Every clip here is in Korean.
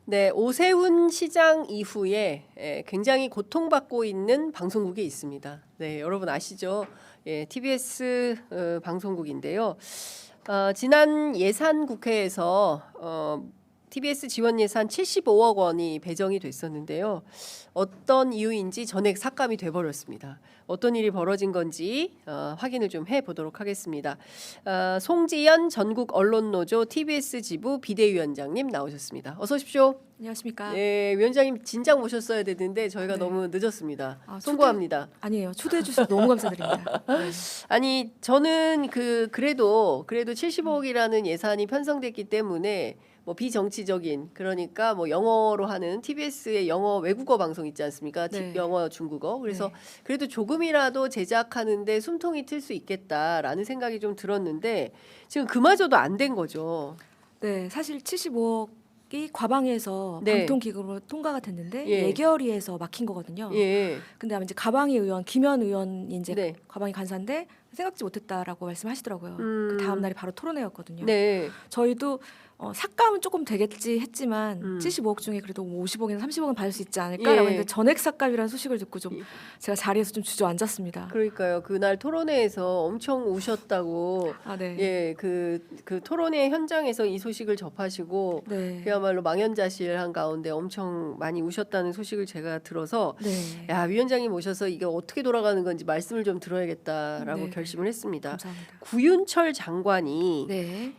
네, 오세훈 시장 이후에 굉장히 고통받고 있는 방송국이 있습니다. 네, 여러분 아시죠? TBS 방송국인데요. 지난 예산국회에서 TBS 지원 예산 75억 원이 배정이 됐었는데요. 어떤 이유인지 전액 삭감이 돼버렸습니다. 어떤 일이 벌어진 건지 확인을 좀 해보도록 하겠습니다. 송지연 전국 언론노조 TBS 지부 비대위원장님 나오셨습니다. 어서 오십시오. 안녕하십니까? 네, 위원장님 진작 모셨어야 되는데 저희가 네. 너무 늦었습니다. 송구합니다. 아니에요. 초대해 주셔서 너무 감사드립니다. 네. 아니 저는 그래도 75억이라는 예산이 편성됐기 때문에 뭐 비정치적인 그러니까 뭐 영어로 하는 TBS의 영어 외국어 방송 있지 않습니까? 네. 영어 중국어. 그래서 네. 그래도 조금이라도 제작하는데 숨통이 틀 수 있겠다라는 생각이 좀 들었는데 지금 그마저도 안 된 거죠. 네, 사실 75억이 과방위에서 네. 방통기금으로 통과가 됐는데 예. 예결위에서 막힌 거거든요. 예. 근데 아마 이제 가방위 의원 김현 의원이 이제 네. 가방위 간사인데 생각지 못했다라고 말씀하시더라고요. 그 다음 날이 바로 토론회였거든요. 네. 저희도 삭감은 조금 되겠지 했지만 75억 중에 그래도 50억이나 30억은 받을 수 있지 않을까라고 예. 했는데 전액 삭감이라는 소식을 듣고 좀 예. 제가 자리에서 좀 주저앉았습니다. 그러니까요. 그날 토론회에서 엄청 우셨다고. 아, 네. 예, 그 토론회 현장에서 이 소식을 접하시고 네. 그야말로 망연자실한 가운데 엄청 많이 우셨다는 소식을 제가 들어서 네. 야, 위원장님 오셔서 이게 어떻게 돌아가는 건지 말씀을 좀 들어야겠다라고 네. 결심을 했습니다. 감사합니다. 구윤철 장관이 네.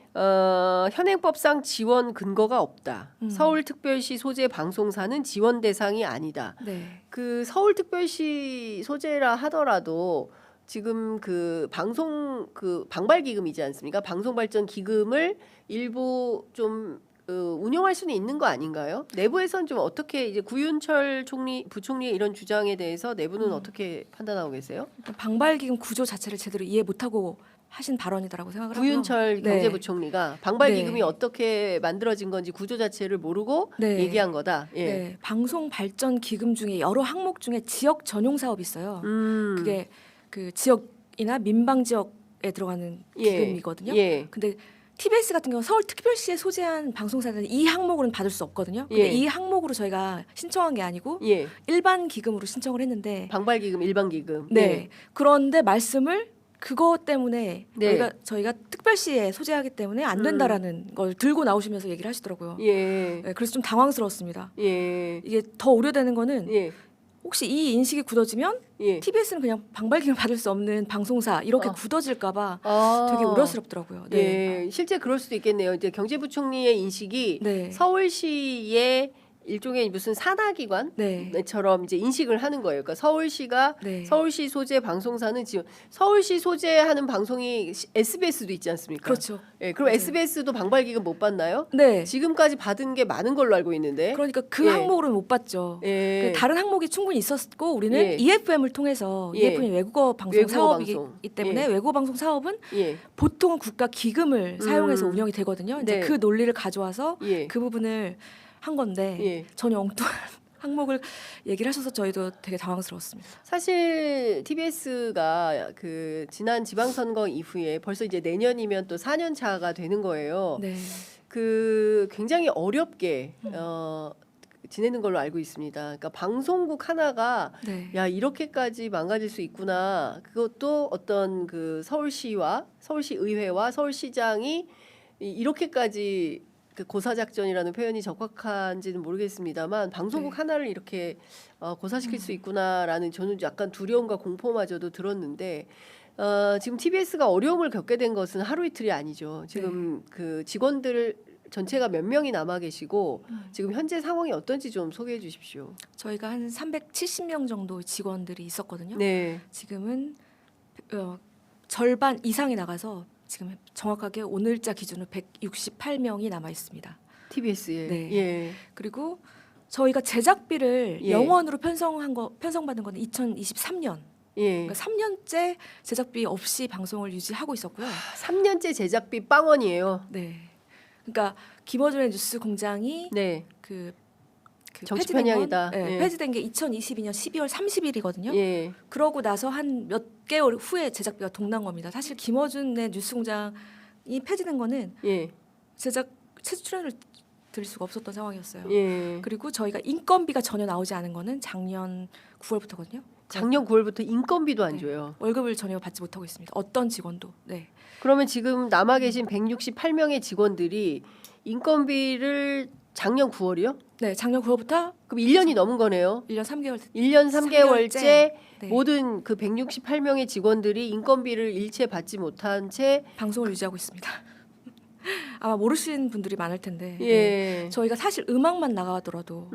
현행법상 지원 근거가 없다. 음. 서울특별시 소재 방송사는 지원 대상이 아니다. 네. 그 서울특별시 소재라 하더라도 지금 그 방송 그 방발기금이지 않습니까? 방송발전기금을 일부 좀 운영할 수는 있는 거 아닌가요? 내부에서는 좀 어떻게 이제 구윤철 부총리의 이런 주장에 대해서 내부는 어떻게 판단하고 계세요? 방발기금 구조 자체를 제대로 이해 못하고 하신 발언이다라고 생각을 하고요. 구윤철 네. 경제부총리가 방발기금이 네. 어떻게 만들어진 건지 구조 자체를 모르고 네. 얘기한 거다. 예. 네. 방송 발전 기금 중에 여러 항목 중에 지역 전용 사업이 있어요. 그게 그 지역이나 민방 지역에 들어가는 예. 기금이거든요. 예. 근데 TBS 같은 경우 서울특별시에 소재한 방송사는 이 항목으로는 받을 수 없거든요. 근데 예. 이 항목으로 저희가 신청한 게 아니고 예. 일반 기금으로 신청을 했는데 방발기금, 일반기금. 네. 예. 그런데 말씀을 그것 때문에 네. 저희가 특별시에 소재하기 때문에 안 된다라는 걸 들고 나오시면서 얘기를 하시더라고요. 예. 네, 그래서 좀 당황스러웠습니다. 예. 이게 더 우려되는 거는 예. 혹시 이 인식이 굳어지면 예. TBS는 그냥 방발기금을 받을 수 없는 방송사 이렇게 굳어질까봐 되게 우려스럽더라고요. 네. 예. 실제 그럴 수도 있겠네요. 이제 경제부총리의 인식이 네. 서울시의 일종의 무슨 산하기관처럼 이제 인식을 하는 거예요. 그러니까 서울시가 네. 서울시 소재 방송사는 지금 서울시 소재하는 방송이 SBS도 있지 않습니까? 그렇죠. 예, 그럼 맞아요. SBS도 방발기금 못 받나요? 네. 지금까지 받은 게 많은 걸로 알고 있는데. 그러니까 그 예. 항목으로는 못 받죠. 예. 그 다른 항목이 충분히 있었고 우리는 예. EFM을 통해서 예. EFM이 외국어 방송 외국어 사업이기 방송. 때문에 예. 외국어 방송 사업은 예. 보통은 국가 기금을 사용해서 운영이 되거든요. 이제 네. 그 논리를 가져와서 예. 그 부분을 한 건데 예. 전혀 엉뚱한 항목을 얘기를 하셔서 저희도 되게 당황스러웠습니다. 사실 TBS가 그 지난 지방선거 이후에 벌써 이제 내년이면 또 4년 차가 되는 거예요. 네. 그 굉장히 어렵게 지내는 걸로 알고 있습니다. 그러니까 방송국 하나가 네. 야 이렇게까지 망가질 수 있구나. 그것도 어떤 그 서울시와 서울시 의회와 서울시장이 이렇게까지 그 고사작전이라는 표현이 적확한지는 모르겠습니다만 방송국 네. 하나를 이렇게 고사시킬 수 있구나라는 저는 약간 두려움과 공포마저도 들었는데 지금 TBS가 어려움을 겪게 된 것은 하루 이틀이 아니죠. 지금 그 직원들 전체가 몇 명이 남아 계시고 지금 현재 상황이 어떤지 좀 소개해 주십시오. 저희가 한 370명 정도 직원들이 있었거든요. 네. 지금은 절반 이상이 나가서 지금 정확하게 오늘자 기준으로 168명이 남아 있습니다. TBS에. 네. 예. 그리고 저희가 제작비를 예. 영원으로 편성받은 거는 2023년. 예. 그러니까 3년째 제작비 없이 방송을 유지하고 있었고요. 3년째 제작비 빵원이에요. 네. 그러니까 김어준의 뉴스 공장이 네. 그 정치 폐지된 편향이다. 건, 예. 폐지된 게 2022년 12월 30일이거든요. 예. 그러고 나서 한 몇 개월 후에 제작비가 동난 겁니다. 사실 김어준의 뉴스 공장이 폐지된 거는 예. 제작 출연을 드릴 수가 없었던 상황이었어요. 예. 그리고 저희가 인건비가 전혀 나오지 않은 거는 작년 9월부터거든요. 작년 9월부터 인건비도 안 네. 줘요. 월급을 전혀 받지 못하고 있습니다. 어떤 직원도. 네. 그러면 지금 남아 계신 168명의 직원들이 인건비를 작년 9월이요? 네, 작년 9월부터 그럼 1년이 넘은 거네요. 1년 3개월 1년 3개월째 네. 모든 그 168명의 직원들이 인건비를 일체 받지 못한 채 방송을 유지하고 있습니다. 아마 모르시는 분들이 많을 텐데 예. 저희가 사실 음악만 나가더라도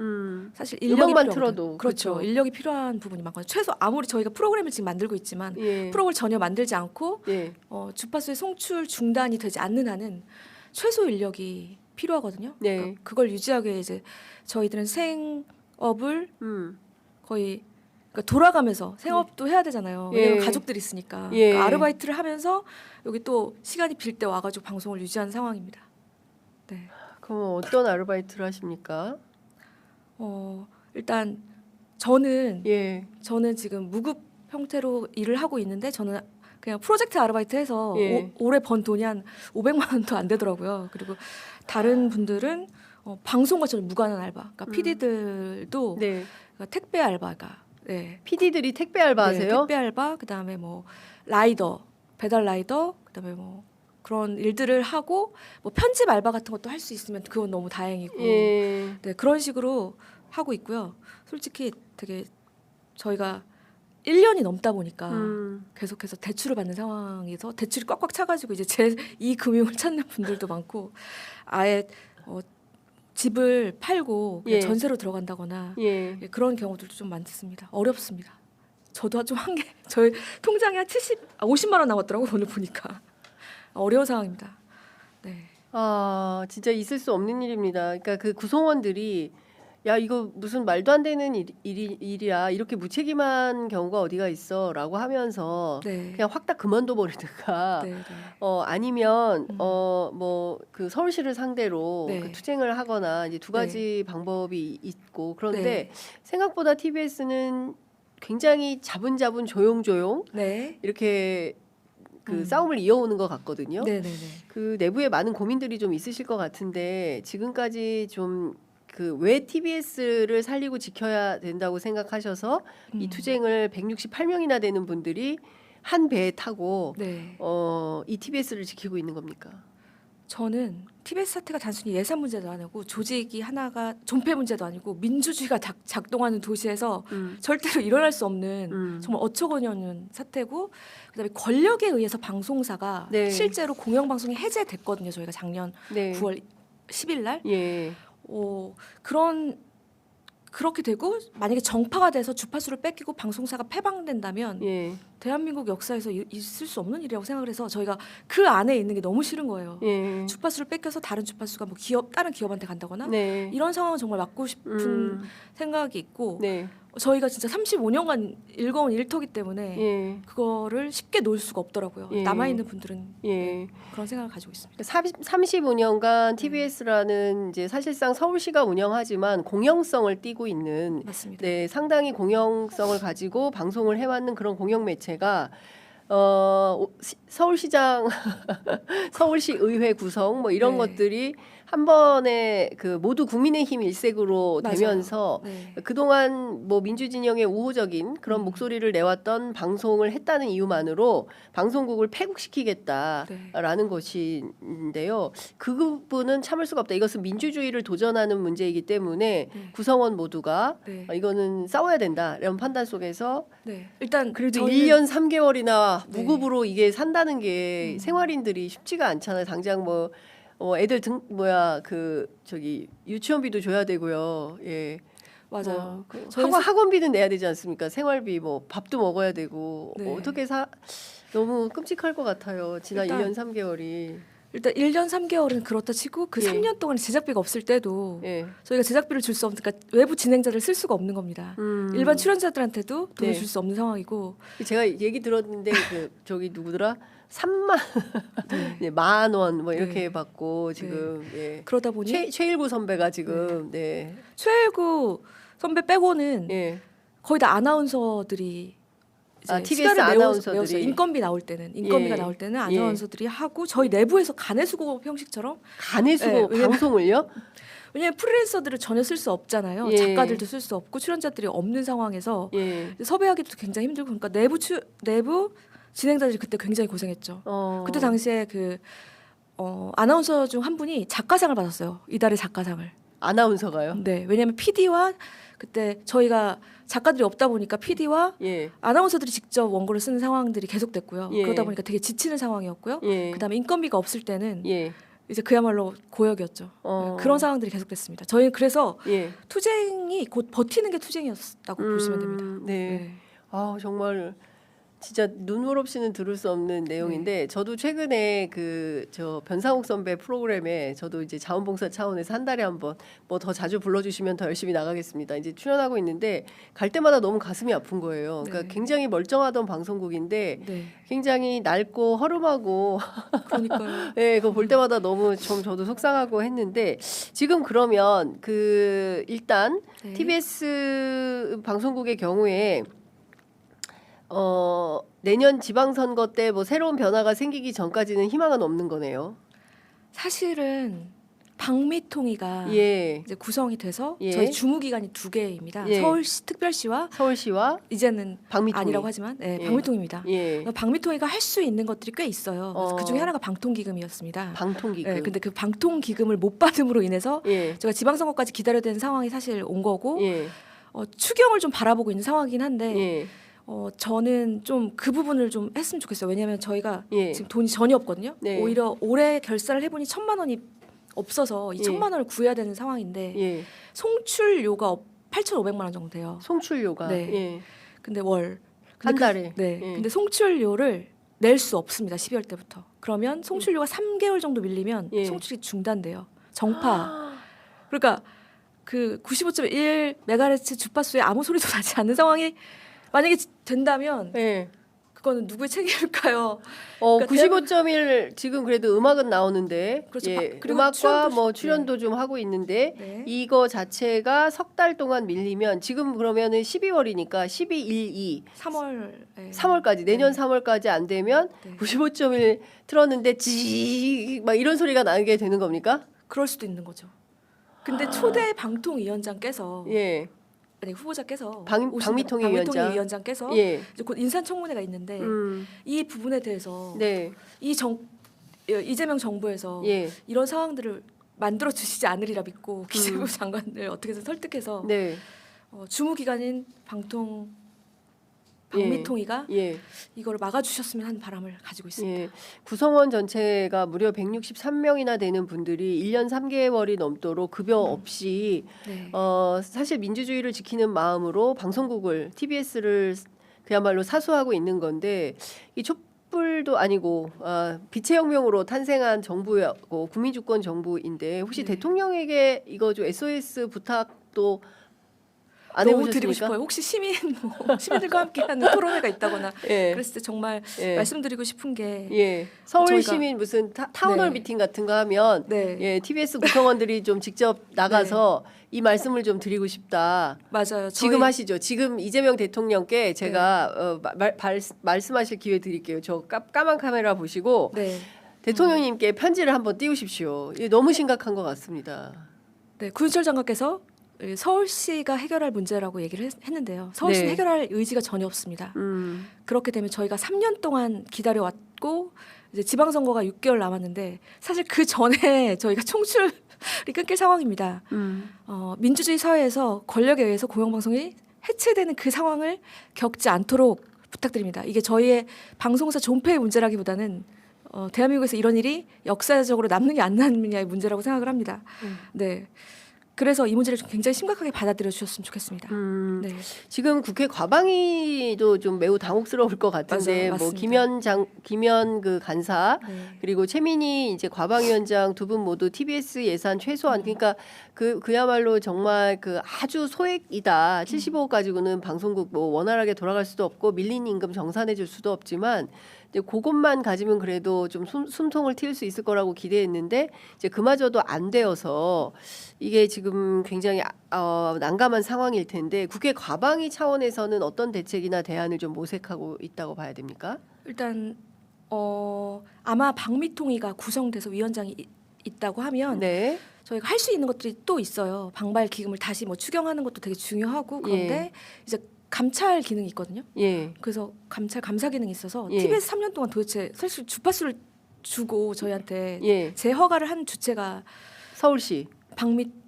사실 인력이 음악만 필요하거든요. 틀어도 그렇죠. 그렇죠. 인력이 필요한 부분이 많거든요. 최소 아무리 저희가 프로그램을 지금 만들고 있지만 예. 프로그램을 전혀 만들지 않고 예. 주파수의 송출 중단이 되지 않는 한은 최소 인력이 필요하거든요. 네. 그러니까 그걸 유지하기 위해 이제 저희들은 생업을 거의 그러니까 돌아가면서 생업도 해야 되잖아요. 왜냐면 예. 가족들이 있으니까. 예. 그러니까 아르바이트를 하면서 여기 또 시간이 빌 때 와가지고 방송을 유지하는 상황입니다. 네. 그럼 어떤 아르바이트를 하십니까? 일단 저는 예. 지금 무급 형태로 일을 하고 있는데 저는 그냥 프로젝트 아르바이트 해서 예. 올해 번 돈이 한 500만 원도 안 되더라고요. 그리고 다른 분들은 방송과 전혀 무관한 알바. 그러니까 PD들도 네. 그러니까 택배 알바가 네. PD들이 택배 알바 네, 하세요? 택배 알바 그다음에 뭐 라이더, 배달 라이더 그다음에 뭐 그런 일들을 하고 뭐 편집 알바 같은 것도 할 수 있으면 그건 너무 다행이고 예. 네, 그런 식으로 하고 있고요. 솔직히 되게 저희가 1년이 넘다 보니까 계속해서 대출을 받는 상황에서 대출이 꽉꽉 차가지고 이제 제 이 금융을 찾는 분들도 많고 아예 집을 팔고 그냥 예. 전세로 들어간다거나 예. 그런 경우들도 좀 많습니다. 어렵습니다. 저도 좀 한 게 저희 통장에 한 50만 원 남았더라고 오늘 보니까 어려운 상황입니다. 네. 아, 진짜 있을 수 없는 일입니다. 그러니까 그 구성원들이 야, 이거 무슨 말도 안 되는 일이야. 이렇게 무책임한 경우가 어디가 있어라고 하면서 네. 그냥 확 다 그만둬 버리든가 네, 네. 아니면 뭐 그 서울시를 상대로 네. 그 투쟁을 하거나 이제 두 가지 방법이 있고 그런데 네. 생각보다 TBS는 굉장히 자분자분 조용조용 네. 이렇게 그 싸움을 이어오는 것 같거든요. 네, 네, 네. 그 내부에 많은 고민들이 좀 있으실 것 같은데 지금까지 좀 그 왜 TBS를 살리고 지켜야 된다고 생각하셔서 이 투쟁을 168명이나 되는 분들이 한 배에 타고 네. 이 TBS를 지키고 있는 겁니까? 저는 TBS 사태가 단순히 예산 문제도 아니고 조직이 하나가 존폐 문제도 아니고 민주주의가 작동하는 도시에서 절대로 일어날 수 없는 정말 어처구니없는 사태고 그다음에 권력에 의해서 방송사가 네. 실제로 공영방송이 해제됐거든요. 저희가 작년 네. 9월 10일 날 예. 그렇게 되고 만약에 정파가 돼서 주파수를 뺏기고 방송사가 폐방된다면 예. 대한민국 역사에서 있을 수 없는 일이라고 생각을 해서 저희가 그 안에 있는 게 너무 싫은 거예요. 예. 주파수를 뺏겨서 다른 주파수가 뭐 다른 기업한테 간다거나 네. 이런 상황은 정말 막고 싶은 생각이 있고 네. 저희가 진짜 35년간 일궈온 일터기 때문에 예. 그거를 쉽게 놓을 수가 없더라고요. 예. 남아 있는 분들은 예. 그런 생각을 가지고 있습니다. 35년간 TBS라는 이제 사실상 서울시가 운영하지만 공영성을 띠고 있는 맞습니다. 네, 상당히 공영성을 가지고 방송을 해왔는 그런 공영 매체가 서울시장, 서울시의회 구성 뭐 이런 네. 것들이 한 번에 그 모두 국민의힘 일색으로 맞아요. 되면서 네. 그동안 뭐 민주진영의 우호적인 그런 목소리를 내왔던 방송을 했다는 이유만으로 방송국을 폐국시키겠다라는 것인데요. 그 부분은 참을 수가 없다. 이것은 민주주의를 도전하는 문제이기 때문에 구성원 모두가 네. 이거는 싸워야 된다. 이런 판단 속에서 네. 일단 그래도 저희는 1년 3개월이나 네. 무급으로 이게 산다는 게 생활인들이 쉽지가 않잖아요. 당장 뭐 애들 저기 유치원비도 줘야 되고요. 예. 맞아요. 학원비는 내야 되지 않습니까? 생활비 뭐 밥도 먹어야 되고 네. 어떻게 너무 끔찍할 것 같아요. 지난 일단 1년 3개월이. 일단 1년 3개월은 그렇다 치고 그 예. 3년 동안 제작비가 없을 때도 예. 저희가 제작비를 줄 수 없으니까 외부 진행자를 쓸 수가 없는 겁니다. 일반 출연자들한테도 돈을 네. 줄 수 없는 상황이고 제가 얘기 들었는데 그 저기 누구더라? 3만 네, 10,000원 뭐 이렇게 네. 받고 지금 예. 그러다 보니 최일구 선배가 지금 네. 최일구 선배 빼고는 예. 거의 다 아나운서들이 이제 TBS 시간을 아나운서들이. 메웠어요. 인건비가 예. 나올 때는 아나운서들이 하고 저희 내부에서 간해수고 형식처럼 간해수고 네, 왜냐면- 방송을요? 왜냐하면 프리랜서들을 전혀 쓸 수 없잖아요. 예. 작가들도 쓸 수 없고 출연자들이 없는 상황에서 예. 섭외하기도 굉장히 힘들고 그러니까 내부 진행자들이 그때 굉장히 고생했죠. 그때 당시에 그 아나운서 중 한 분이 작가상을 받았어요. 이달의 작가상을. 아나운서가요? 네, 왜냐하면 PD와 그때 저희가 작가들이 없다 보니까 PD와 예. 아나운서들이 직접 원고를 쓰는 상황들이 계속됐고요. 예. 그러다 보니까 되게 지치는 상황이었고요. 예. 그다음에 인건비가 없을 때는 예. 이제 그야말로 고역이었죠. 그런 상황들이 계속됐습니다. 저희는 그래서 예. 투쟁이 곧 버티는 게 투쟁이었다고 보시면 됩니다. 네. 아 정말 진짜 눈물 없이는 들을 수 없는 내용인데 저도 최근에 그 저 변상욱 선배 프로그램에 저도 이제 자원봉사 차원에서 한 달에 한 번 뭐 더 자주 불러주시면 더 열심히 나가겠습니다. 이제 출연하고 있는데 갈 때마다 너무 가슴이 아픈 거예요. 그러니까 네. 굉장히 멀쩡하던 방송국인데 네, 굉장히 낡고 허름하고 그러니까요. 네, 그거 볼 때마다 너무 좀 저도 속상하고 했는데 지금 그러면 그 일단 네. TBS 방송국의 경우에 내년 지방선거 때 뭐 새로운 변화가 생기기 전까지는 희망은 없는 거네요. 사실은 방미통이가 예, 이제 구성이 돼서 예. 저희 주무기관이 2개입니다. 예. 서울시 특별시와 서울시와 이제는 방미통이 아니라고 하지만 네, 예. 방미통입니다. 예, 방미통이가 할 수 있는 것들이 꽤 있어요. 그래서 그 중에 어. 하나가 방통기금이었습니다. 방통기금. 네, 근데 그 방통기금을 못 받음으로 인해서 예, 제가 지방선거까지 기다려야 되는 상황이 사실 온 거고 예, 추경을 좀 바라보고 있는 상황이긴 한데 예, 저는 좀 그 부분을 좀 했으면 좋겠어요. 왜냐하면 저희가 예. 지금 돈이 전혀 없거든요. 네. 오히려 올해 결산을 해보니 1,000만 원이 없어서 이 예. 1,000만 원을 구해야 되는 상황인데 예. 송출료가 8,500만 원 정도 돼요. 송출료가 네. 예. 근데 월 한 근데 달에. 네. 예. 근데 송출료를 낼 수 없습니다. 12월 때부터. 그러면 송출료가 3개월 정도 밀리면 예. 송출이 중단돼요. 정파. 그러니까 그 95.1 메가헤르츠 주파수에 아무 소리도 나지 않는 상황이 만약에 된다면 예. 그거는 누구의 책임일까요? 그러니까 95.1 지금 그래도 음악은 나오는데 그렇죠. 예, 그리고 음악과 출연도 뭐 출연도 좀 하고 있는데 네. 이거 자체가 석 달 동안 밀리면 지금 그러면은 12월이니까 12, 1, 2 3월 네. 3월까지 내년 네. 3월까지 안 되면 네. 95.1 틀었는데 막 이런 소리가 나게 되는 겁니까? 그럴 수도 있는 거죠. 근데 초대 방통위원장께서 예. 아니 후보자께서 방미통위 위원장. 위원장께서 예. 이제 곧 인사청문회가 있는데 이 부분에 대해서 네. 이재명 정부에서 예. 이런 상황들을 만들어 주시지 않으리라 믿고 기재부 장관을 어떻게든 설득해서 네. 주무기관인 방미통위가 예. 이걸 막아주셨으면 하는 바람을 가지고 있습니다. 예, 구성원 전체가 무려 163명이나 되는 분들이 1년 3개월이 넘도록 급여 없이 네. 사실 민주주의를 지키는 마음으로 방송국을 TBS를 그야말로 사수하고 있는 건데 이 촛불도 아니고 빛의 혁명으로 탄생한 정부고 국민주권 정부인데 혹시 네. 대통령에게 이거 좀 SOS 부탁도 안 너무 해보셨습니까? 드리고 싶어요. 혹시 시민들과 함께하는 토론회가 있다거나 예. 그랬을 때 정말 예. 말씀드리고 싶은 게 예, 서울 저희가- 시민 무슨 타운홀 네. 미팅 같은 거 하면 네. 예, TBS 구성원들이 좀 직접 나가서 이 말씀을 좀 드리고 싶다. 맞아요. 지금 저희- 하시죠. 지금 이재명 대통령께 제가 말씀하실 기회 드릴게요. 저 까만 카메라 보시고 네. 대통령님께 편지를 한번 띄우십시오. 이게 너무 심각한 것 같습니다. 네, 구윤철 장관께서 서울시가 해결할 문제라고 얘기를 했는데요. 서울시는 네. 해결할 의지가 전혀 없습니다. 그렇게 되면 저희가 3년 동안 기다려왔고 이제 지방선거가 6개월 남았는데 사실 그 전에 저희가 총출이 끊길 상황입니다. 민주주의 사회에서 권력에 의해서 공영방송이 해체되는 그 상황을 겪지 않도록 부탁드립니다. 이게 저희의 방송사 존폐의 문제라기보다는 대한민국에서 이런 일이 역사적으로 남느냐 안 남느냐의 문제라고 생각을 합니다. 네. 그래서 이 문제를 좀 굉장히 심각하게 받아들여 주셨으면 좋겠습니다. 네. 지금 국회 과방위도 좀 매우 당혹스러울 것 같은데 맞아요. 뭐 맞습니다. 김현 그 간사 네. 그리고 최민희 이제 과방위원장 두 분 모두 TBS 예산 최소한 그러니까 그야말로 정말 그 아주 소액이다. 75억 가지고는 방송국 뭐 원활하게 돌아갈 수도 없고 밀린 임금 정산해 줄 수도 없지만 이제 그것만 가지면 그래도 좀 숨통을 틔울 수 있을 거라고 기대했는데 이제 그마저도 안 되어서 이게 지금 굉장히 난감한 상황일 텐데 국회 과방위 차원에서는 어떤 대책이나 대안을 좀 모색하고 있다고 봐야 됩니까? 일단 아마 방미통위가 구성돼서 위원장이 있다고 하면 네. 저희가 할 수 있는 것들이 또 있어요. 방발 기금을 다시 뭐 추경하는 것도 되게 중요하고 그런데 이제 감찰 기능이 있거든요. 예. 그래서 감사 기능이 있어서 예. TBS 3년 동안 도대체 사실 주파수를 주고 저희한테 예. 재허가를 한 주체가 서울시.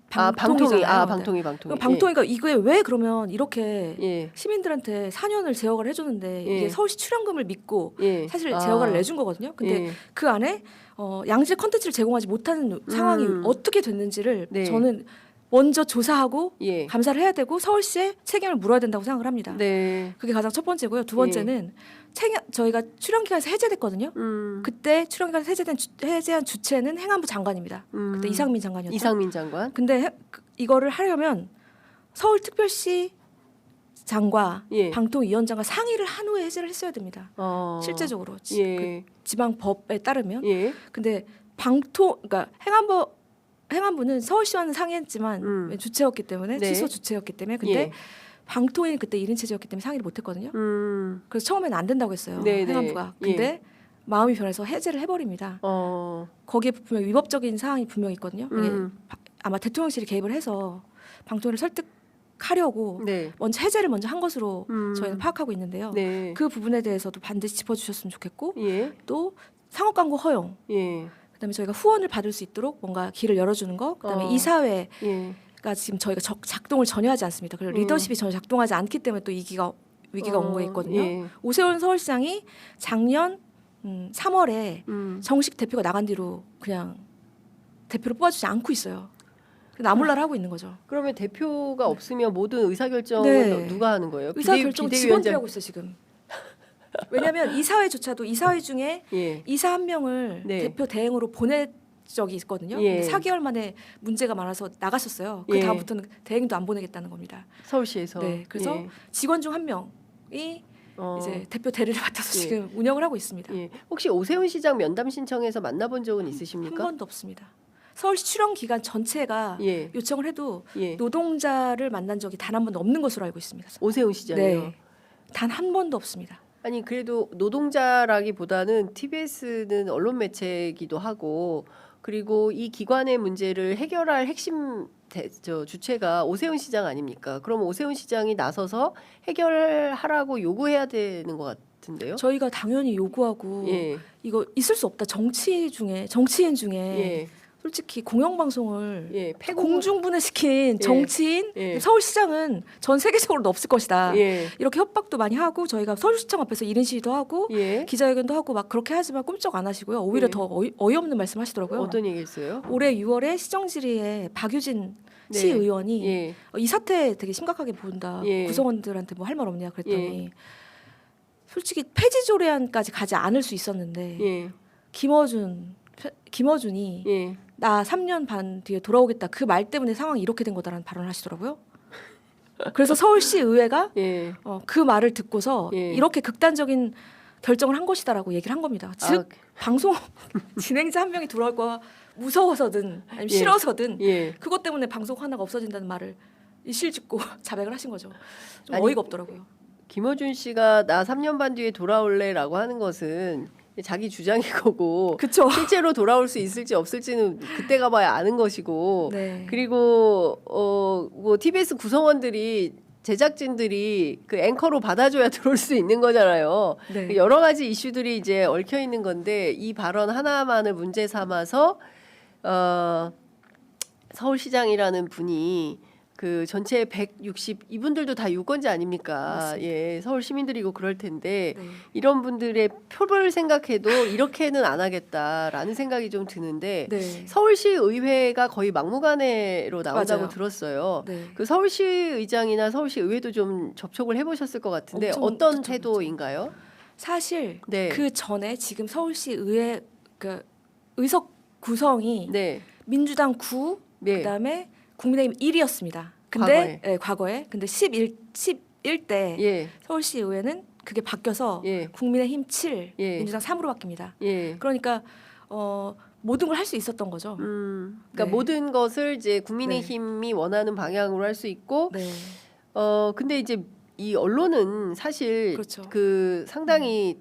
방통이잖아요. 방통위. 그럼 방통위가 이거에 왜 그러면 이렇게 예. 시민들한테 4년을 재허가를 해줬는데 예. 이게 서울시 출연금을 믿고 예. 사실 재허가를 내준 거거든요. 근데 예. 그 안에 양질 컨텐츠를 제공하지 못하는 상황이 어떻게 됐는지를 네. 저는 먼저 조사하고 예. 감사를 해야 되고 서울시에 책임을 물어야 된다고 생각을 합니다. 네. 그게 가장 첫 번째고요. 두 번째는 저희가 출연 기간에서 해제됐거든요. 그때 출연 기간에서 해제한 주체는 행안부 장관입니다. 그때 이상민 장관이었죠. 이상민 장관. 근데 이거를 하려면 서울특별시 장과 예. 방통위원장과 상의를 한 후에 해제를 했어야 됩니다. 실제적으로 예. 그 지방법에 따르면. 예. 근데 그러니까 행안부는 서울시와는 상의했지만 주체였기 때문에 네. 취소 주체였기 때문에 근데 예. 방통위는 그때 1인 체제였기 때문에 상의를 못했거든요. 그래서 처음에는 안 된다고 했어요. 네, 네. 행안부가. 근데 마음이 변해서 해제를 해버립니다. 거기에 분명 위법적인 사항이 분명히 있거든요. 이게 아마 대통령실이 개입을 해서 방통위를 설득하려고 네. 해제를 먼저 한 것으로 저희는 파악하고 있는데요. 네. 그 부분에 대해서도 반드시 짚어주셨으면 좋겠고 예. 또 상업 광고 허용 예. 그다음에 저희가 후원을 받을 수 있도록 뭔가 길을 열어주는 거 그다음에 이사회가 예. 지금 저희가 작동을 전혀 하지 않습니다. 그리고 리더십이 전혀 작동하지 않기 때문에 또 위기가 온 거에 있거든요. 예. 오세훈 서울시장이 작년 3월에 정식 대표가 나간 뒤로 그냥 대표를 뽑아주지 않고 있어요. 나몰라를 하고 있는 거죠. 그러면 대표가 없으면 모든 의사결정은 네. 누가 하는 거예요? 의사결정 직원들이 하고 있어요 지금. 왜냐하면 이사회조차도 이사회 중에 예. 이사 한 명을 네. 대표 대행으로 보낸 적이 있거든요. 예. 근데 4개월 만에 문제가 많아서 나갔었어요. 그 예. 다음부터는 대행도 안 보내겠다는 겁니다. 서울시에서. 네, 그래서 예. 직원 중 한 명이 이제 대표 대리를 맡아서 예. 지금 운영을 하고 있습니다. 예. 혹시 오세훈 시장 면담 신청해서 만나본 적은 한 있으십니까? 번도 없습니다. 서울시 출연 기간 전체가 예. 요청을 해도 예. 노동자를 만난 적이 단 한 번도 없는 것으로 알고 있습니다. 오세훈 시장이요. 네, 단 한 번도 없습니다. 아니 그래도 노동자라기보다는 TBS는 언론 매체이기도 하고 그리고 이 기관의 문제를 해결할 핵심 주체가 오세훈 시장 아닙니까? 그럼 오세훈 시장이 나서서 해결하라고 요구해야 되는 것 같은데요. 저희가 당연히 요구하고 예. 이거 있을 수 없다. 정치인 중에 예. 솔직히 공영방송을 예. 공중분해시킨 정치인 예. 서울시장은 전 세계적으로는 없을 것이다. 예. 이렇게 협박도 많이 하고 저희가 서울시청 앞에서 1인 시위도 하고 예. 기자회견도 하고 막 그렇게 하지만 꼼짝 안 하시고요. 오히려 예. 더 어이없는 말씀 하시더라고요. 어떤 얘기했어요? 올해 6월에 시정질의에 박유진 네. 시의원이 예. 이 사태 되게 심각하게 본다. 예. 구성원들한테 뭐 할 말 없냐 그랬더니 솔직히 폐지 조례안까지 가지 않을 수 있었는데 예. 김어준이 예. 나 3년 반 뒤에 돌아오겠다 그 말 때문에 상황이 이렇게 된 거다라는 발언을 하시더라고요. 그래서 서울시 의회가 예. 그 말을 듣고서 예. 이렇게 극단적인 결정을 한 것이다라고 얘기를 한 겁니다. 즉 방송 진행자 한 명이 돌아올 거야 무서워서든 아니면 예. 싫어서든 예. 그것 때문에 방송 하나가 없어진다는 말을 일실짓고 자백을 하신 거죠. 좀 아니, 어이가 없더라고요. 김어준 씨가 나 3년 반 뒤에 돌아올래라고 하는 것은 자기 주장인 거고 그렇죠. 실제로 돌아올 수 있을지 없을지는 그때 가봐야 아는 것이고 네. 그리고 뭐 TBS 구성원들이 제작진들이 그 앵커로 받아줘야 들어올 수 있는 거잖아요. 네. 여러 가지 이슈들이 이제 얽혀 있는 건데 이 발언 하나만을 문제 삼아서 서울시장이라는 분이 그 전체 160 이분들도 다 유권자 아닙니까? 맞습니다. 예, 서울 시민들이고 그럴 텐데 네. 이런 분들의 표를 생각해도 이렇게는 안 하겠다라는 생각이 좀 드는데 네. 서울시 의회가 거의 막무가내로 나온다고 맞아요. 들었어요. 네. 그 서울시 의장이나 서울시 의회도 좀 접촉을 해보셨을 것 같은데 엄청 어떤 접촉했죠. 태도인가요? 사실 네. 그 전에 지금 서울시 의회 그 의석 구성이 네, 민주당 9 네, 그다음에 국민의힘 1이었습니다. 근데 과거에 근데 11대 예, 서울시 의회는 그게 바뀌어서 예. 국민의힘 7, 예. 민주당 3으로 바뀝니다. 예. 그러니까 모든 걸 할 수 있었던 거죠. 그러니까 네. 모든 것을 이제 국민의힘이 원하는 방향으로 할 수 있고, 네. 근데 이제 이 언론은 사실 그렇죠. 그 상당히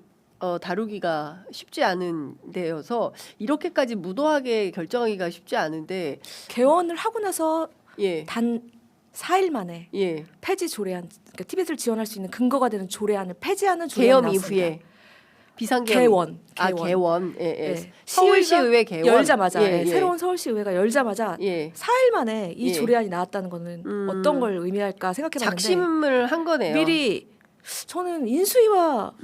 다루기가 쉽지 않은 데여서 이렇게까지 무도하게 결정하기가 쉽지 않은데 개원을 하고 나서 예. 단 4일 만에 예. 폐지 조례안, 그러니까 TBS를 지원할 수 있는 근거가 되는 조례안을 폐지하는 조례안이 개엄 나왔습니다. 이후에 비상계엄 개원. 개원. 예, 예. 네. 서울시의회 개원 열자마자 예, 예. 새로운 서울시의회가 열자마자 예. 4일 만에 이 예. 조례안이 나왔다는 거는 어떤 걸 의미할까 생각해봤는데 작심을 한 거네요. 미리 저는 인수위와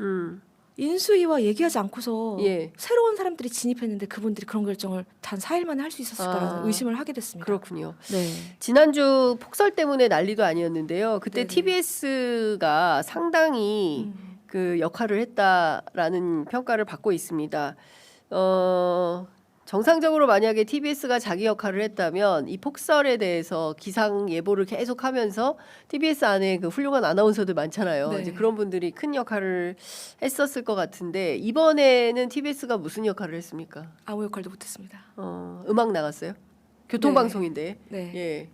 얘기하지 않고서 예. 새로운 사람들이 진입했는데 그분들이 그런 결정을 단 4일 만에 할 수 있었을까라는 아. 의심을 하게 됐습니다. 그렇군요. 네. 지난주 폭설 때문에 난리도 아니었는데요. 그때 네네. TBS가 상당히 그 역할을 했다라는 평가를 받고 있습니다. 정상적으로 만약에 TBS가 자기 역할을 했다면 이 폭설에 대해서 기상 예보를 계속하면서 TBS 안에 그 훌륭한 아나운서들 많잖아요. 네. 이제 그런 분들이 큰 역할을 했었을 것 같은데 이번에는 TBS가 무슨 역할을 했습니까? 아무 역할도 못했습니다. 음악 나갔어요? 교통방송인데. 네. 예.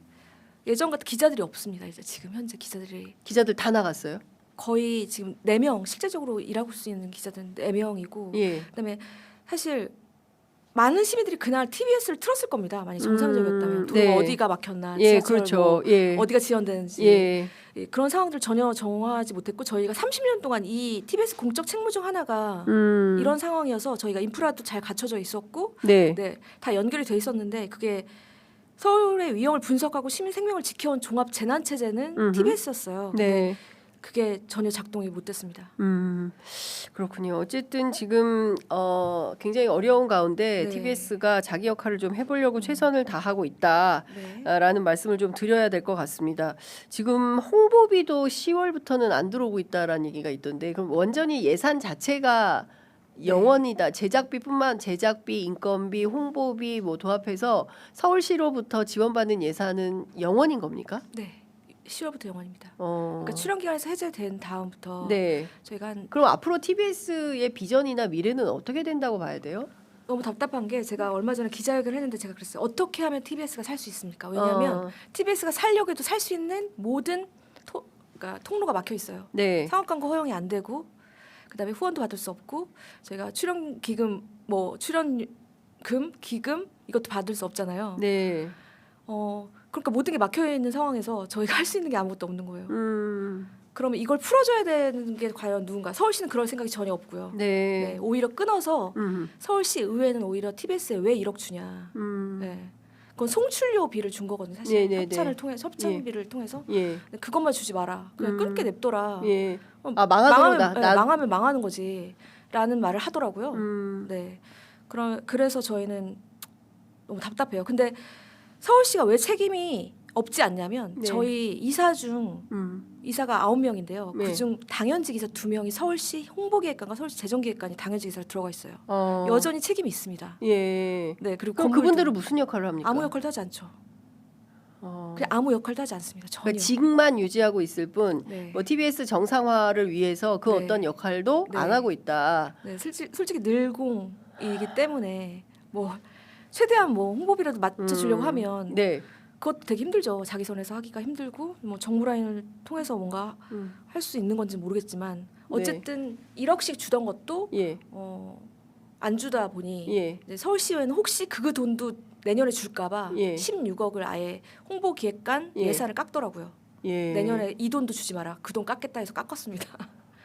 예전 같은 기자들이 없습니다. 이제 지금 현재 기자들이 기자들 다 나갔어요? 거의 지금 4명 실제적으로 일하고 수 있는 기자들은 4명이고 예. 그다음에 사실 많은 시민들이 그날 TBS를 틀었을 겁니다. 만약 정상적이었다면 도로 네. 어디가 막혔나, 예, 지하철 그렇죠. 뭐 예. 어디가 지연되는지 예. 예, 그런 상황들 전혀 정하지 못했고 저희가 30년 동안 이 TBS 공적 책무 중 하나가 이런 상황이어서 저희가 인프라도 잘 갖춰져 있었고 네. 네, 다 연결이 돼 있었는데 그게 서울의 위험을 분석하고 시민 생명을 지켜온 종합 재난 체제는 TBS였어요. 네. 그게 전혀 작동이 못됐습니다. 그렇군요. 어쨌든 지금 굉장히 어려운 가운데 네. TBS가 자기 역할을 좀 해보려고 최선을 다하고 있다라는 네. 말씀을 좀 드려야 될 것 같습니다. 지금 홍보비도 10월부터는 안 들어오고 있다라는 얘기가 있던데 그럼 완전히 예산 자체가 영원이다. 제작비, 인건비, 홍보비 뭐 도합해서 서울시로부터 지원받는 예산은 영원인 겁니까? 네. 10월부터 영원입니다. 어. 그러니까 출연 기간에서 해제된 다음부터 네. 저희가 한 그럼 앞으로 TBS의 비전이나 미래는 어떻게 된다고 봐야 돼요? 너무 답답한 게 제가 얼마 전에 기자회견을 했는데 제가 그랬어요. 어떻게 하면 TBS가 살 수 있습니까? 왜냐하면 TBS가 살려고 해도 살 수 있는 모든 그러니까 통로가 막혀 있어요. 네. 상업 광고 허용이 안 되고 그다음에 후원도 받을 수 없고 저희가 출연 기금 뭐 출연금 기금 이것도 받을 수 없잖아요. 네. 그러니까 모든 게 막혀 있는 상황에서 저희가 할 수 있는 게 아무것도 없는 거예요. 그러면 이걸 풀어줘야 되는 게 과연 누군가? 서울시는 그럴 생각이 전혀 없고요. 네. 네, 오히려 끊어서 음. 서울시 의회는 오히려 TBS에 왜 1억 주냐? 네. 그건 송출료비를 준 거거든요. 사실 네네네. 협찬을 통해 협찬비를 통해서 예. 근데 그것만 주지 마라. 그냥 끊게 냅둬라. 예. 망하면, 망하도록 망하면 망하는 거지라는 말을 하더라고요. 네. 그래서 저희는 너무 답답해요. 근데 서울시가 왜 책임이 없지 않냐면 네. 저희 이사 중 이사가 9명인데요. 네. 그중 당연직 이사 2명이 서울시 홍보기획관과 서울시 재정기획관이 당연직 이사로 들어가 있어요. 어. 여전히 책임이 있습니다. 예. 네, 그리고 그럼 건물도 그분들은 무슨 역할을 합니까? 아무 역할도 하지 않죠. 어. 그냥 아무 역할도 하지 않습니다. 전혀. 그러니까 직만 유지하고 있을 뿐 네. 뭐 TBS 정상화를 위해서 그 네. 어떤 역할도 네. 안 하고 있다. 네, 솔직히 늘공이기 때문에 뭐 최대한 뭐 홍보비라도 맞춰주려고 하면 네. 그것도 되게 힘들죠. 자기 선에서 하기가 힘들고 뭐 정부 라인을 통해서 뭔가 할 수 있는 건지 모르겠지만 어쨌든 1억씩 주던 것도 예. 안 주다 보니 예. 이제 서울시의회는 혹시 그 돈도 내년에 줄까봐 예. 16억을 아예 홍보기획관 예. 예산을 깎더라고요. 예. 내년에 이 돈도 주지 마라. 그 돈 깎겠다 해서 깎았습니다.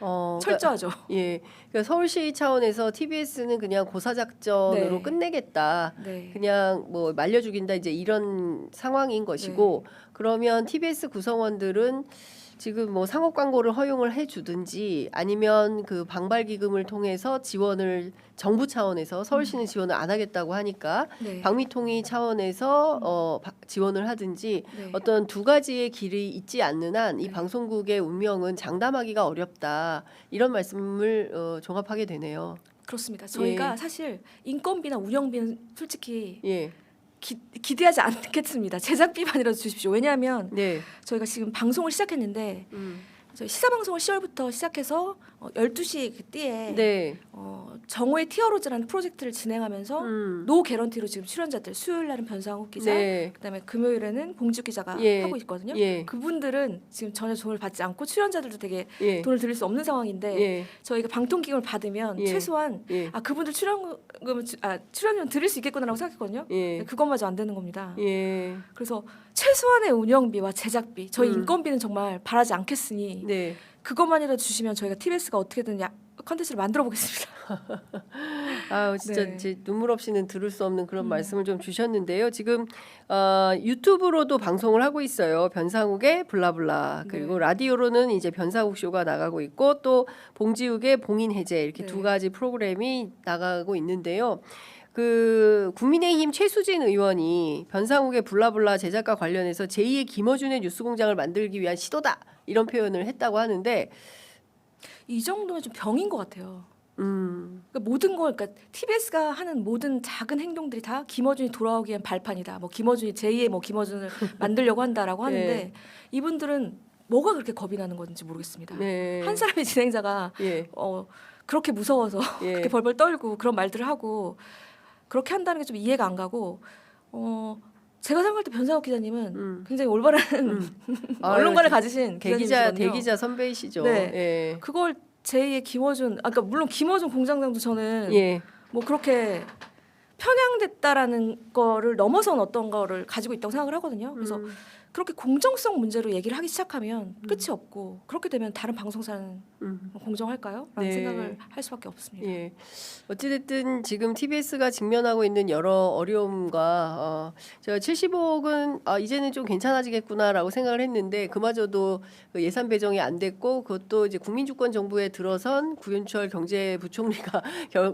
그러니까, 철저하죠. 예. 그러니까 서울시 차원에서 TBS는 그냥 고사작전으로 네. 끝내겠다. 네. 그냥 뭐 말려 죽인다 이제 이런 상황인 것이고 그러면 TBS 구성원들은 지금 뭐 상업 광고를 허용을 해 주든지 아니면 그 방발 기금을 통해서 지원을 정부 차원에서 서울시는 지원을 안 하겠다고 하니까 네. 방미통위 차원에서 지원을 하든지 네. 어떤 두 가지의 길이 있지 않는 한 이 네. 방송국의 운명은 장담하기가 어렵다. 이런 말씀을 종합하게 되네요. 그렇습니다. 저희가 예. 사실 인건비나 운영비는 솔직히 예. 기대하지 않겠습니다. 제작비만이라도 주십시오. 왜냐하면 네. 저희가 지금 방송을 시작했는데 저희 시사 방송을 10월부터 시작해서 12시 그 띠에 네. 정오의 티어로즈라는 프로젝트를 진행하면서 노 개런티로 지금 출연자들 수요일 날은 변상욱 기자, 네. 그다음에 금요일에는 봉지욱 기자가 예. 하고 있거든요. 예. 그분들은 지금 전혀 돈을 받지 않고 출연자들도 되게 예. 돈을 드릴 수 없는 상황인데 예. 저희가 방통기금을 받으면 예. 최소한 예. 그분들 출연료는 드릴 수 있겠구나라고 생각했거든요. 예. 근데 그것마저 안 되는 겁니다. 예. 그래서 최소한의 운영비와 제작비, 저희 음. 인건비는 정말 바라지 않겠으니 네. 그것만이라도 주시면 저희가 TBS가 어떻게든 컨텐츠를 만들어 보겠습니다. 아, 진짜 네. 이제 눈물 없이는 들을 수 없는 그런 말씀을 좀 주셨는데요. 지금 유튜브로도 방송을 하고 있어요. 변상욱의 블라블라. 그리고 네. 라디오로는 이제 변상욱 쇼가 나가고 있고 또 봉지욱의 봉인해제 이렇게 네. 두 가지 프로그램이 나가고 있는데요. 그 국민의힘 최수진 의원이 변상욱의 블라블라 제작과 관련해서 제2의 김어준의 뉴스공장을 만들기 위한 시도다 이런 표현을 했다고 하는데 이 정도면 좀 병인 것 같아요. 그러니까 모든 걸, 그러니까 TBS가 하는 모든 작은 행동들이 다 김어준이 돌아오기 위한 발판이다. 뭐 김어준이 제2의 뭐 김어준을 만들려고 한다라고 하는데 네. 이분들은 뭐가 그렇게 겁이 나는 건지 모르겠습니다. 네. 한 사람의 진행자가 예. 그렇게 무서워서 예. 그렇게 벌벌 떨고 그런 말들을 하고 그렇게 한다는 게 좀 이해가 안 가고 제가 생각할 때 변상욱 기자님은 굉장히 올바른 언론관을 가지신 기자님이시거든요. 대기자 선배이시죠. 네. 예. 그걸 제2의 김어준, 그러니까 물론 김어준 공장장도 저는 예. 뭐 그렇게 편향됐다라는 거를 넘어선 어떤 거를 가지고 있다고 생각을 하거든요. 그래서 그렇게 공정성 문제로 얘기를 하기 시작하면 끝이 없고 그렇게 되면 다른 방송사는 공정할까요? 라는 네. 생각을 할 수밖에 없습니다. 예. 어찌됐든 지금 TBS가 직면하고 있는 여러 어려움과 제가 70억은 이제는 좀 괜찮아지겠구나라고 생각을 했는데 그마저도 그 예산 배정이 안 됐고 그것도 이제 국민주권정부에 들어선 구윤철 경제부총리가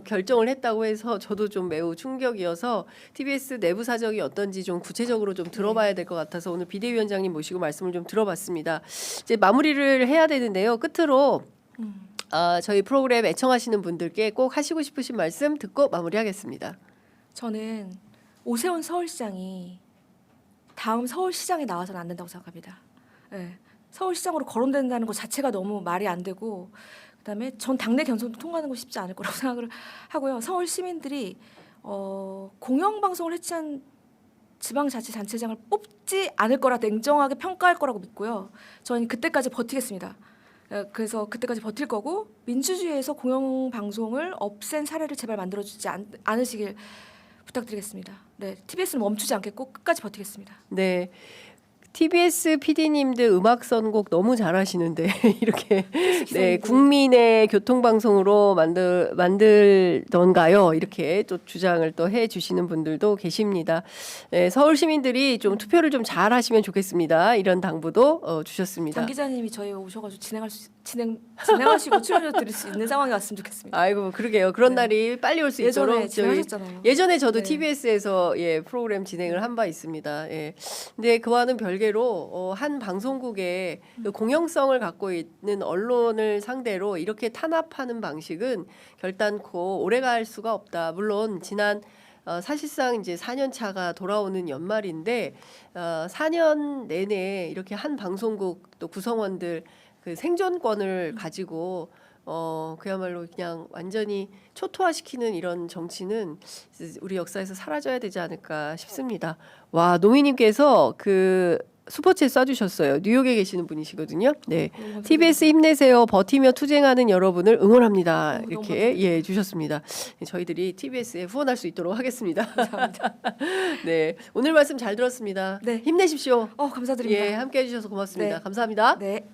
결정을 했다고 해서 저도 좀 매우 충격이어서 TBS 내부 사정이 어떤지 좀 구체적으로 좀 들어봐야 될 것 같아서 오늘 비대위원장님 모시고 말씀을 좀 들어봤습니다. 이제 마무리를 해야 되는데요. 끝으로 저희 프로그램 애청하시는 분들께 꼭 하시고 싶으신 말씀 듣고 마무리하겠습니다. 저는 오세훈 서울시장이 다음 서울시장에 나와서는 안 된다고 생각합니다. 네. 서울시장으로 거론된다는 것 자체가 너무 말이 안 되고 그다음에 전 당내 경선도 통과하는 거 쉽지 않을 거라고 생각을 하고요. 서울 시민들이 공영방송을 해체한 지방자치단체장을 뽑지 않을 거라 냉정하게 평가할 거라고 믿고요. 저는 그때까지 버티겠습니다. 그래서 그때까지 버틸 거고 민주주의에서 공영방송을 없앤 사례를 제발 만들어주지 않으시길 부탁드리겠습니다. 네, TBS는 멈추지 않겠고 끝까지 버티겠습니다. 네. TBS PD님들 음악 선곡 너무 잘하시는데 이렇게 네 국민의 교통방송으로 만들던가요 이렇게 또 주장을 또 해주시는 분들도 계십니다. 네, 서울 시민들이 좀 투표를 좀 잘하시면 좋겠습니다. 이런 당부도 주셨습니다. 장 기자님이 저희 오셔가지고 진행하시고 출연료 드릴 수 있는 상황이 왔으면 좋겠습니다. 아이고 그러게요. 그런 네. 날이 빨리 올 수 예전에 있도록 진행하셨잖아요. 예전에 저도 네. TBS에서 프로그램 진행을 한 바 있습니다. 예. 근데 그와는 별개로 한 방송국의 그 공영성을 갖고 있는 언론을 상대로 이렇게 탄압하는 방식은 결단코 오래갈 수가 없다. 물론 지난 사실상 이제 4년 차가 돌아오는 연말인데 4년 내내 이렇게 한 방송국 또 구성원들 그 생존권을 가지고 그야말로 그냥 완전히 초토화시키는 이런 정치는 우리 역사에서 사라져야 되지 않을까 싶습니다. 와, 노미님께서 그 슈퍼챗 쏴주셨어요. 뉴욕에 계시는 분이시거든요. 네, TBS 힘내세요. 버티며 투쟁하는 여러분을 응원합니다. 이렇게 주셨습니다. 저희들이 TBS에 후원할 수 있도록 하겠습니다. 감사합니다. 네, 오늘 말씀 잘 들었습니다. 네. 힘내십시오. 감사드립니다. 함께해 주셔서 고맙습니다. 네. 감사합니다. 네.